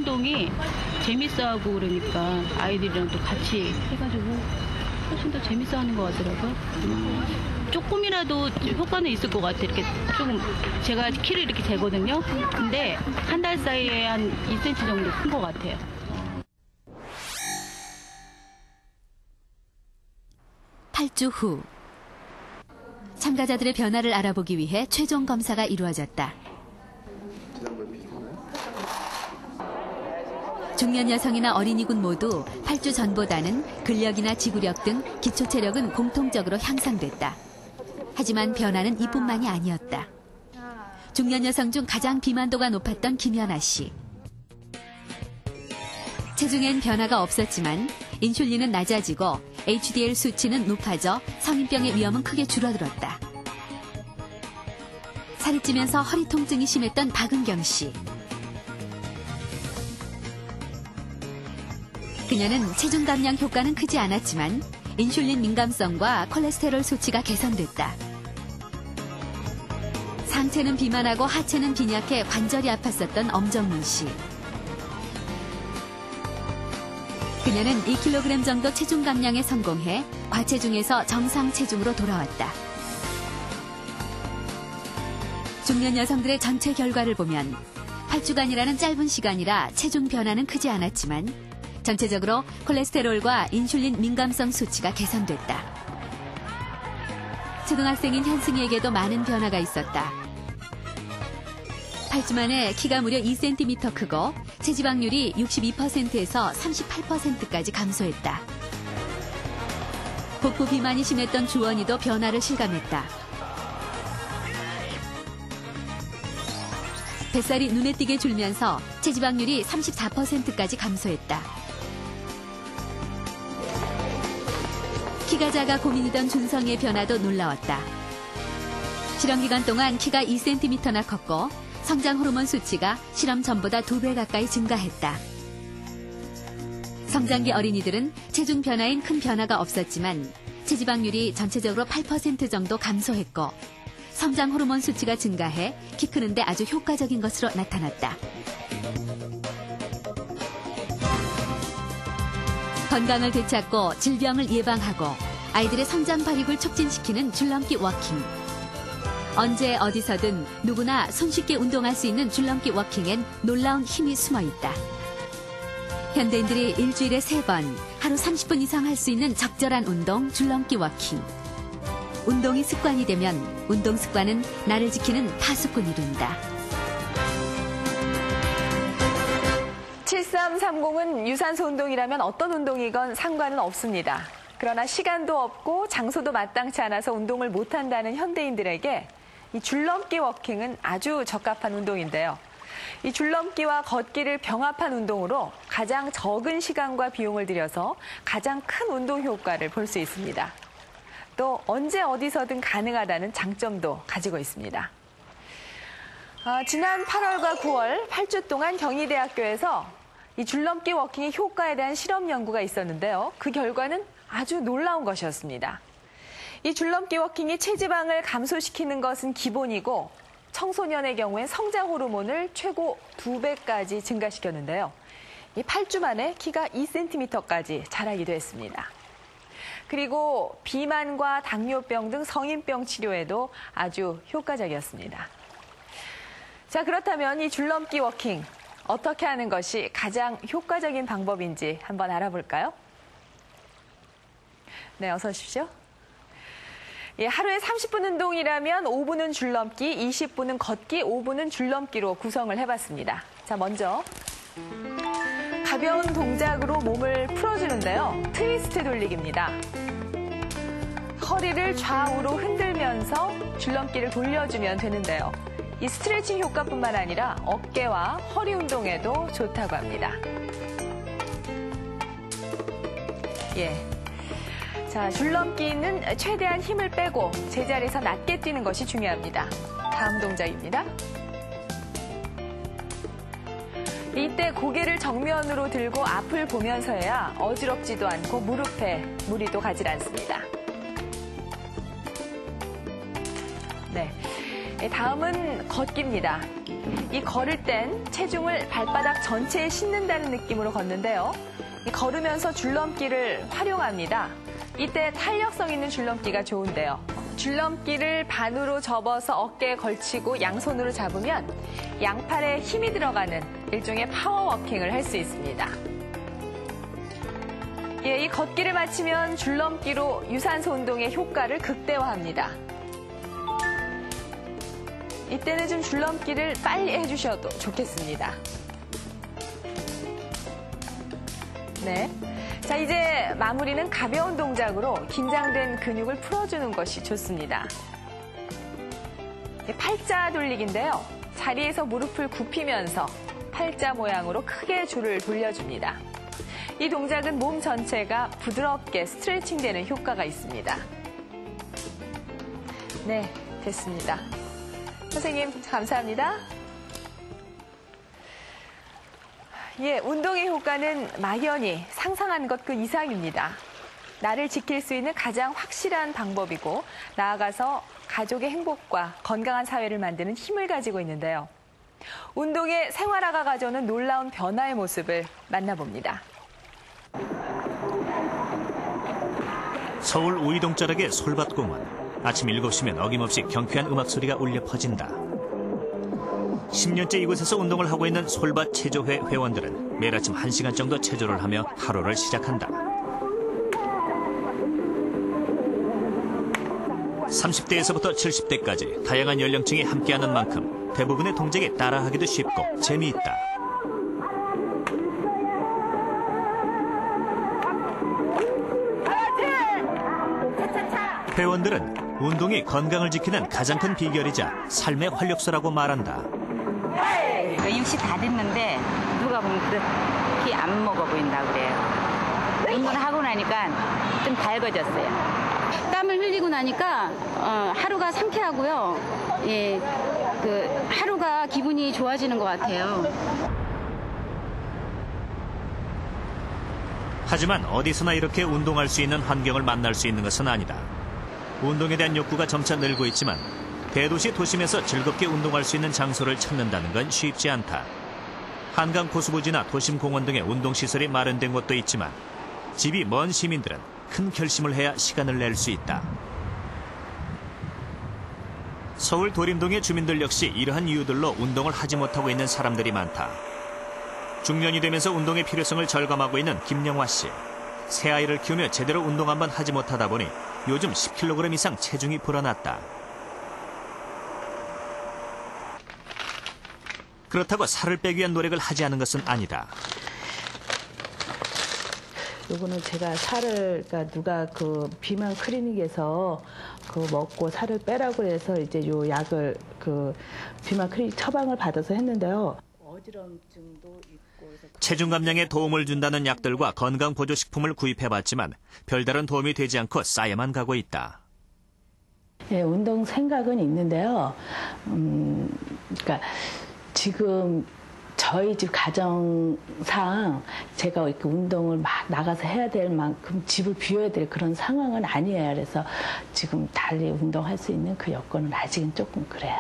운동이 재밌어하고 그러니까 아이들이랑 또 같이 해가지고 훨씬 더 재밌어하는 것 같더라고요. 조금이라도 효과는 있을 것 같아요. 이렇게 조금 제가 키를 이렇게 재거든요. 근데 한 달 사이에 한 2cm 정도 큰 것 같아요. 8주 후 참가자들의 변화를 알아보기 위해 최종 검사가 이루어졌다. 중년 여성이나 어린이군 모두 8주 전보다는 근력이나 지구력 등 기초 체력은 공통적으로 향상됐다. 하지만 변화는 이뿐만이 아니었다. 중년 여성 중 가장 비만도가 높았던 김연아 씨. 체중엔 변화가 없었지만 인슐린은 낮아지고 HDL 수치는 높아져 성인병의 위험은 크게 줄어들었다. 살이 찌면서 허리 통증이 심했던 박은경 씨. 그녀는 체중 감량 효과는 크지 않았지만 인슐린 민감성과 콜레스테롤 수치가 개선됐다. 상체는 비만하고 하체는 빈약해 관절이 아팠었던 엄정문 씨. 그녀는 2kg 정도 체중 감량에 성공해 과체중에서 정상 체중으로 돌아왔다. 중년 여성들의 전체 결과를 보면 8주간이라는 짧은 시간이라 체중 변화는 크지 않았지만 전체적으로 콜레스테롤과 인슐린 민감성 수치가 개선됐다. 초등학생인 현승이에게도 많은 변화가 있었다. 8주 만에 키가 무려 2cm 크고 체지방률이 62%에서 38%까지 감소했다. 복부 비만이 심했던 주원이도 변화를 실감했다. 뱃살이 눈에 띄게 줄면서 체지방률이 34%까지 감소했다. 키가 작아 고민이던 준성의 변화도 놀라웠다. 실험 기간 동안 키가 2cm나 컸고 성장 호르몬 수치가 실험 전보다 2배 가까이 증가했다. 성장기 어린이들은 체중 변화엔 큰 변화가 없었지만 체지방률이 전체적으로 8% 정도 감소했고 성장 호르몬 수치가 증가해 키 크는데 아주 효과적인 것으로 나타났다. 건강을 되찾고 질병을 예방하고 아이들의 성장 발육을 촉진시키는 줄넘기 워킹. 언제 어디서든 누구나 손쉽게 운동할 수 있는 줄넘기 워킹엔 놀라운 힘이 숨어 있다. 현대인들이 일주일에 3번, 하루 30분 이상 할 수 있는 적절한 운동, 줄넘기 워킹. 운동이 습관이 되면 운동 습관은 나를 지키는 파수꾼이 된다. 7330은 유산소 운동이라면 어떤 운동이건 상관은 없습니다. 그러나 시간도 없고 장소도 마땅치 않아서 운동을 못한다는 현대인들에게 이 줄넘기 워킹은 아주 적합한 운동인데요. 이 줄넘기와 걷기를 병합한 운동으로 가장 적은 시간과 비용을 들여서 가장 큰 운동 효과를 볼 수 있습니다. 또 언제 어디서든 가능하다는 장점도 가지고 있습니다. 지난 8월과 9월 8주 동안 경희대학교에서 이 줄넘기 워킹의 효과에 대한 실험 연구가 있었는데요. 그 결과는 아주 놀라운 것이었습니다. 이 줄넘기 워킹이 체지방을 감소시키는 것은 기본이고 청소년의 경우엔 성장 호르몬을 최고 2배까지 증가시켰는데요. 이 8주 만에 키가 2cm까지 자라기도 했습니다. 그리고 비만과 당뇨병 등 성인병 치료에도 아주 효과적이었습니다. 자, 그렇다면 이 줄넘기 워킹 어떻게 하는 것이 가장 효과적인 방법인지 한번 알아볼까요? 네, 어서 오십시오. 예, 하루에 30분 운동이라면 5분은 줄넘기, 20분은 걷기, 5분은 줄넘기로 구성을 해봤습니다. 자, 먼저 가벼운 동작으로 몸을 풀어주는데요. 트위스트 돌리기입니다. 허리를 좌우로 흔들면서 줄넘기를 돌려주면 되는데요. 이 스트레칭 효과뿐만 아니라 어깨와 허리 운동에도 좋다고 합니다. 예. 자, 줄넘기는 최대한 힘을 빼고 제자리에서 낮게 뛰는 것이 중요합니다. 다음 동작입니다. 이때 고개를 정면으로 들고 앞을 보면서 해야 어지럽지도 않고 무릎에 무리도 가지 않습니다. 네. 다음은 걷기입니다. 이 걸을 땐 체중을 발바닥 전체에 싣는다는 느낌으로 걷는데요. 걸으면서 줄넘기를 활용합니다. 이때 탄력성 있는 줄넘기가 좋은데요. 줄넘기를 반으로 접어서 어깨에 걸치고 양손으로 잡으면 양팔에 힘이 들어가는 일종의 파워워킹을 할 수 있습니다. 이 걷기를 마치면 줄넘기로 유산소 운동의 효과를 극대화합니다. 이때는 좀 줄넘기를 빨리 해주셔도 좋겠습니다. 네. 자, 이제 마무리는 가벼운 동작으로 긴장된 근육을 풀어주는 것이 좋습니다. 팔자 돌리기인데요. 자리에서 무릎을 굽히면서 팔자 모양으로 크게 줄을 돌려줍니다. 이 동작은 몸 전체가 부드럽게 스트레칭되는 효과가 있습니다. 네, 됐습니다. 선생님, 감사합니다. 예, 운동의 효과는 막연히 상상한 것 그 이상입니다. 나를 지킬 수 있는 가장 확실한 방법이고 나아가서 가족의 행복과 건강한 사회를 만드는 힘을 가지고 있는데요. 운동의 생활화가 가져오는 놀라운 변화의 모습을 만나봅니다. 서울 우이동 자락의 솔밭공원. 아침 7시면 어김없이 경쾌한 음악 소리가 울려 퍼진다. 10년째 이곳에서 운동을 하고 있는 솔밭 체조회 회원들은 매일 아침 1시간 정도 체조를 하며 하루를 시작한다. 30대에서부터 70대까지 다양한 연령층이 함께하는 만큼 대부분의 동작에 따라하기도 쉽고 재미있다. 회원들은 운동이 건강을 지키는 가장 큰 비결이자 삶의 활력소라고 말한다. 60 다 됐는데 누가 보면 그렇게 안 먹어 보인다고 그래요. 운동을 하고 나니까 좀 밝아졌어요. 땀을 흘리고 나니까 하루가 상쾌하고요. 예, 하루가 기분이 좋아지는 것 같아요. 하지만 어디서나 이렇게 운동할 수 있는 환경을 만날 수 있는 것은 아니다. 운동에 대한 욕구가 점차 늘고 있지만 대도시 도심에서 즐겁게 운동할 수 있는 장소를 찾는다는 건 쉽지 않다. 한강 호수부지나 도심 공원 등의 운동시설이 마련된 곳도 있지만 집이 먼 시민들은 큰 결심을 해야 시간을 낼 수 있다. 서울 도림동의 주민들 역시 이러한 이유들로 운동을 하지 못하고 있는 사람들이 많다. 중년이 되면서 운동의 필요성을 절감하고 있는 김영화 씨. 새 아이를 키우며 제대로 운동 한번 하지 못하다 보니 요즘 10kg 이상 체중이 불어났다. 그렇다고 살을 빼기 위한 노력을 하지 않은 것은 아니다. 요거는 제가 살을, 그러니까 누가 그 비만 클리닉에서 그 먹고 살을 빼라고 해서 이제 요 약을 그 비만 클리닉 처방을 받아서 했는데요. 어지럼증도 있고. 체중 감량에 도움을 준다는 약들과 건강 보조식품을 구입해봤지만 별다른 도움이 되지 않고 쌓여만 가고 있다. 예, 운동 생각은 있는데요. 그러니까 지금 저희 집 가정상 제가 이렇게 운동을 막 나가서 해야 될 만큼 집을 비워야 될 그런 상황은 아니에요. 그래서 지금 달리 운동할 수 있는 그 여건은 아직은 조금 그래요.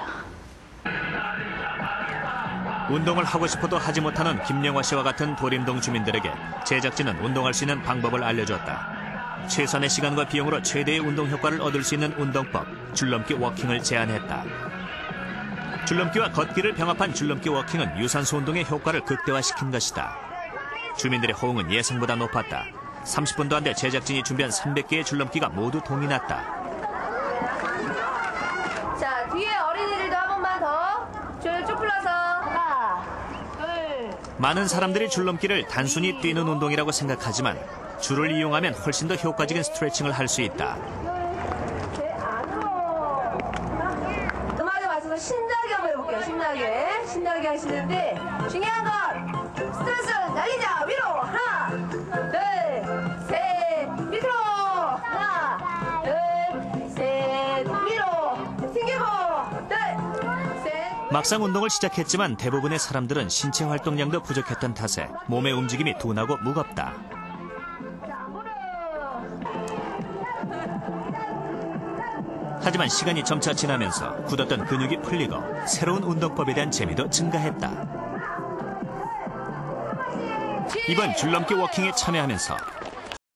운동을 하고 싶어도 하지 못하는 김영화 씨와 같은 도림동 주민들에게 제작진은 운동할 수 있는 방법을 알려줬다. 최선의 시간과 비용으로 최대의 운동 효과를 얻을 수 있는 운동법, 줄넘기 워킹을 제안했다. 줄넘기와 걷기를 병합한 줄넘기 워킹은 유산소 운동의 효과를 극대화시킨 것이다. 주민들의 호응은 예상보다 높았다. 30분도 안 돼 제작진이 준비한 300개의 줄넘기가 모두 동이 났다. 자, 뒤에 어린이들도 한 번만 더. 줄 쭉 풀러서. 하나, 둘. 많은 사람들이 줄넘기를 단순히 뛰는 운동이라고 생각하지만 줄을 이용하면 훨씬 더 효과적인 스트레칭을 할 수 있다. 음악에 맞춰서 신나게 한번 해볼게요. 신나게. 신나게 하시는데 중요한 건 스트레스를 날리자. 위로. 하나, 둘, 셋. 밑으로. 하나, 둘, 셋. 위로. 튕기고. 둘, 셋. 막상 운동을 시작했지만 대부분의 사람들은 신체 활동량도 부족했던 탓에 몸의 움직임이 둔하고 무겁다. 하지만 시간이 점차 지나면서 굳었던 근육이 풀리고 새로운 운동법에 대한 재미도 증가했다. 이번 줄넘기 워킹에 참여하면서